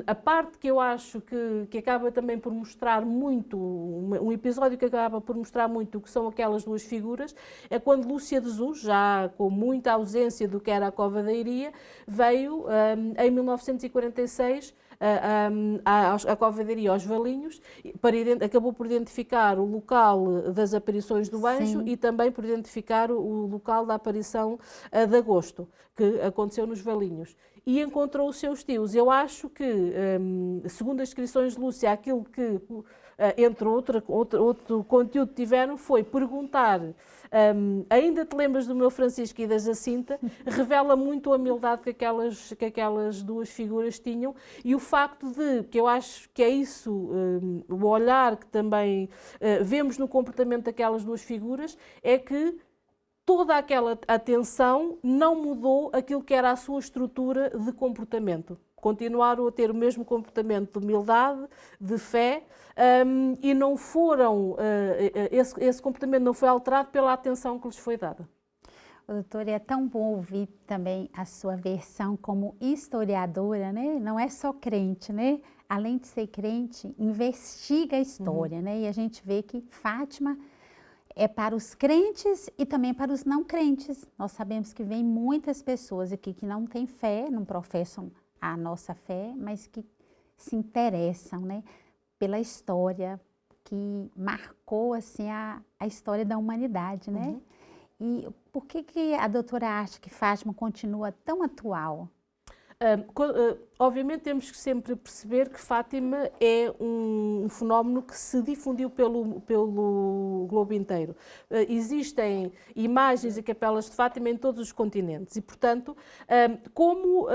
a parte que eu acho que acaba também por mostrar muito, um episódio que acaba por mostrar muito o que são aquelas 2 figuras, é quando Lúcia de Jesus, já com muita ausência do que era a Cova da Iria, veio em 1946 à Cova da Iria, aos Valinhos, acabou por identificar o local das aparições do anjo e também por identificar o local da aparição de Agosto, que aconteceu nos Valinhos. E encontrou os seus tios. Eu acho que, segundo as descrições de Lúcia, aquilo que, entre outro conteúdo tiveram, foi perguntar, ainda te lembras do meu Francisco e da Jacinta? Revela muito a humildade que aquelas 2 figuras tinham, e o facto de, que eu acho que é isso, o olhar que também vemos no comportamento daquelas 2 figuras, é que toda aquela atenção não mudou aquilo que era a sua estrutura de comportamento. Continuaram a ter o mesmo comportamento de humildade, de fé, e não foram, esse comportamento não foi alterado pela atenção que lhes foi dada. Doutora, é tão bom ouvir também a sua versão como historiadora, né? Não é só crente, né? Além de ser crente, investiga a história, né? E a gente vê que Fátima é para os crentes e também para os não crentes. Nós sabemos que vem muitas pessoas aqui que não têm fé, não professam a nossa fé, mas que se interessam, né, pela história que marcou assim, a história da humanidade, né? E por que a doutora acha que Fátima continua tão atual? Obviamente temos que sempre perceber que Fátima é um fenómeno que se difundiu pelo globo inteiro. Existem imagens e capelas de Fátima em todos os continentes e, portanto, como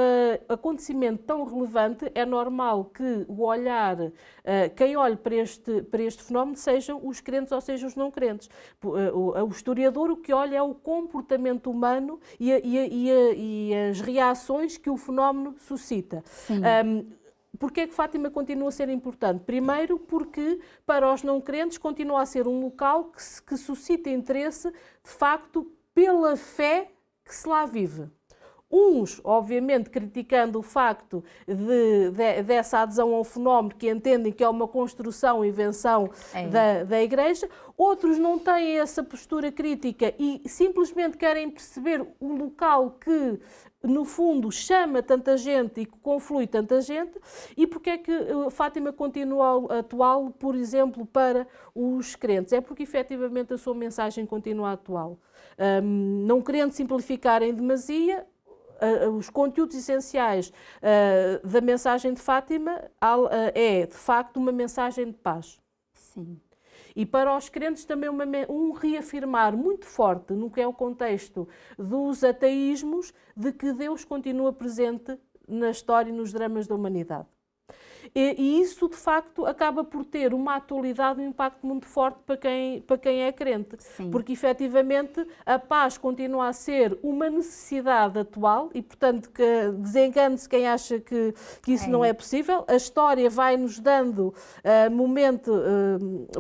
acontecimento tão relevante, é normal que o olhar, quem olhe para este fenómeno, sejam os crentes ou sejam os não crentes. O historiador o que olha é o comportamento humano e as reações que o fenómeno suscita. Porquê é que Fátima continua a ser importante? Primeiro, porque para os não crentes continua a ser um local que suscita interesse, de facto, pela fé que se lá vive. Uns, obviamente, criticando o facto dessa adesão ao fenómeno, que entendem que é uma construção e invenção da Igreja. Outros não têm essa postura crítica e simplesmente querem perceber o local que, no fundo, chama tanta gente e que conflui tanta gente. E porque é que Fátima continua atual, por exemplo, para os crentes? É porque, efetivamente, a sua mensagem continua atual. Não querendo simplificar em demasia, os conteúdos essenciais da mensagem de Fátima é, de facto, uma mensagem de paz. Sim. E para os crentes também um reafirmar muito forte no que é o contexto dos ateísmos, de que Deus continua presente na história e nos dramas da humanidade. E isso, de facto, acaba por ter uma atualidade, um impacto muito forte para quem é crente. Sim. Porque, efetivamente, a paz continua a ser uma necessidade atual e, portanto, que desengane-se quem acha que isso não é possível. A história vai-nos dando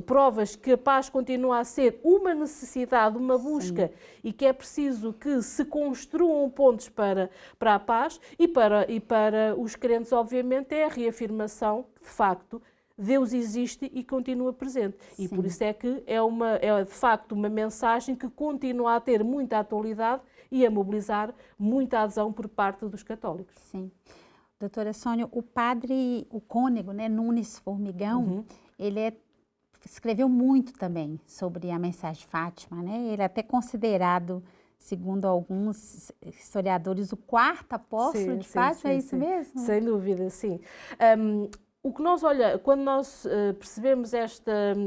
provas que a paz continua a ser uma necessidade, uma busca, sim, e que é preciso que se construam pontos para a paz e para os crentes, obviamente, é a reafirmação que, de facto, Deus existe e continua presente. Sim. E por isso é que é de facto uma mensagem que continua a ter muita atualidade e a mobilizar muita adesão por parte dos católicos. Sim. Doutora Sônia, o cônego, né, Nunes Formigão, ele escreveu muito também sobre a mensagem de Fátima, né? Ele é até considerado, segundo alguns historiadores, o quarto apóstolo de Fátima, é isso mesmo? Sem dúvida, sim. O que quando nós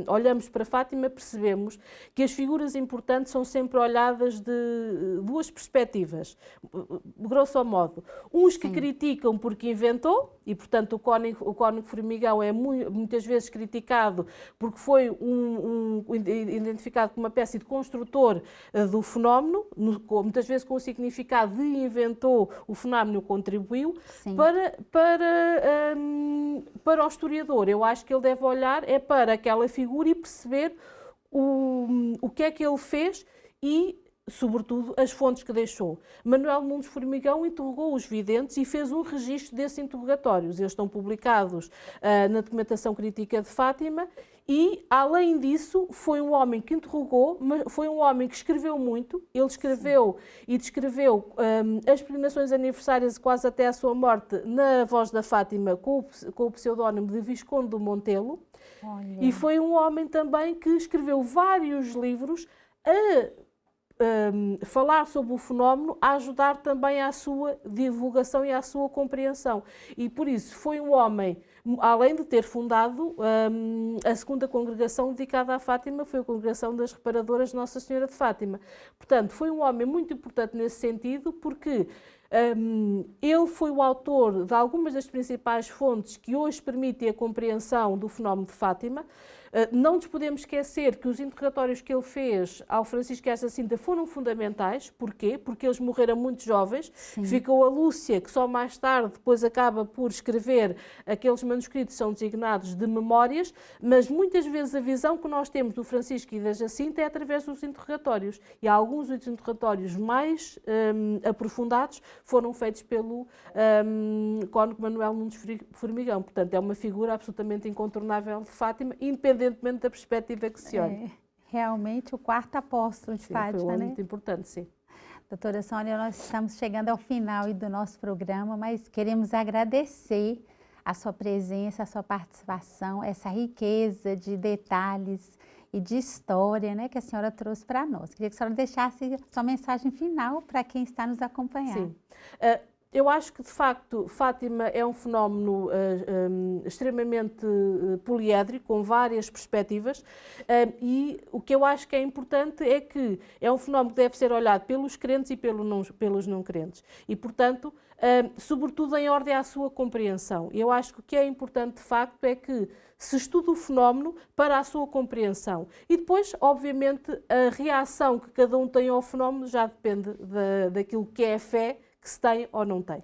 olhamos para Fátima, percebemos que as figuras importantes são sempre olhadas de duas perspectivas, grosso modo. Uns que criticam porque inventou, e portanto o cônego Formigão é muitas vezes criticado porque foi identificado como uma espécie de construtor do fenómeno, muitas vezes com o significado de inventou o fenómeno, contribuiu. Sim. Para o historiador, eu acho que ele deve olhar para aquela figura e perceber o que é que ele fez e, sobretudo, as fontes que deixou. Manuel Nunes Formigão interrogou os videntes e fez um registro desses interrogatórios. Eles estão publicados na documentação crítica de Fátima e, além disso, foi um homem que interrogou, mas foi um homem que escreveu muito. Ele escreveu e descreveu as peregrinações aniversárias quase até à sua morte na Voz da Fátima com o pseudónimo de Visconde do Montelo. Olha. E foi um homem também que escreveu vários livros falar sobre o fenómeno, a ajudar também à sua divulgação e à sua compreensão. E por isso foi um homem, além de ter fundado a segunda congregação dedicada à Fátima, foi a Congregação das Reparadoras de Nossa Senhora de Fátima. Portanto, foi um homem muito importante nesse sentido, porque ele foi o autor de algumas das principais fontes que hoje permitem a compreensão do fenómeno de Fátima. Não nos podemos esquecer que os interrogatórios que ele fez ao Francisco Egas Jacinta foram fundamentais. Porquê? Porque eles morreram muito jovens. Sim. Ficou a Lúcia, que só mais tarde depois acaba por escrever aqueles manuscritos que são designados de memórias, mas muitas vezes a visão que nós temos do Francisco e da Jacinta é através dos interrogatórios. E alguns dos interrogatórios mais aprofundados foram feitos pelo cônego Manuel Nunes Formigão. Portanto, é uma figura absolutamente incontornável de Fátima, independentemente da perspectiva que se olha. Realmente o quarto apóstolo de Fátima, foi né? Muito importante, sim. Doutora Sônia, nós estamos chegando ao final do nosso programa, mas queremos agradecer a sua presença, a sua participação, essa riqueza de detalhes e de história, né, que a senhora trouxe para nós. Queria que a senhora deixasse a sua mensagem final para quem está nos acompanhando. Sim. Eu acho que, de facto, Fátima é um fenómeno extremamente poliédrico, com várias perspectivas, e o que eu acho que é importante é que é um fenómeno que deve ser olhado pelos crentes e pelos não crentes. E, portanto, sobretudo em ordem à sua compreensão. Eu acho que o que é importante, de facto, é que se estuda o fenómeno para a sua compreensão. E depois, obviamente, a reação que cada um tem ao fenómeno já depende daquilo que é a fé que se tem ou não tem.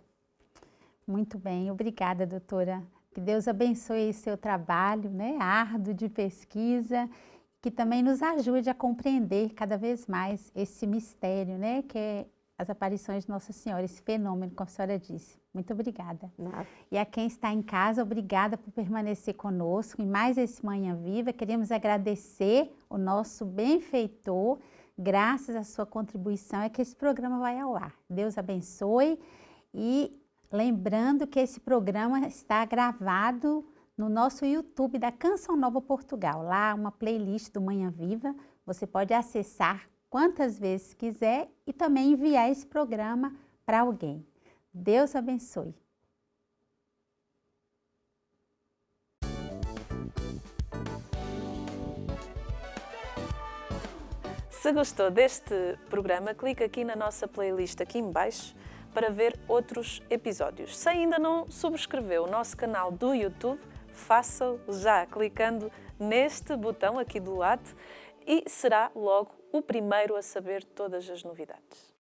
Muito bem, obrigada, doutora. Que Deus abençoe o seu trabalho, né, árduo de pesquisa, que também nos ajude a compreender cada vez mais esse mistério, né, que é as aparições de Nossa Senhora, esse fenômeno, como a senhora disse. Muito obrigada. Nada. E a quem está em casa, obrigada por permanecer conosco em mais esse Manhã Viva. Queremos agradecer o nosso benfeitor. Graças à sua contribuição é que esse programa vai ao ar. Deus abençoe e lembrando que esse programa está gravado no nosso YouTube da Canção Nova Portugal. Lá uma playlist do Manhã Viva, você pode acessar quantas vezes quiser e também enviar esse programa para alguém. Deus abençoe. Se gostou deste programa, clique aqui na nossa playlist aqui em baixo para ver outros episódios. Se ainda não subscreveu o nosso canal do YouTube, faça-o já clicando neste botão aqui do lado e será logo o primeiro a saber todas as novidades.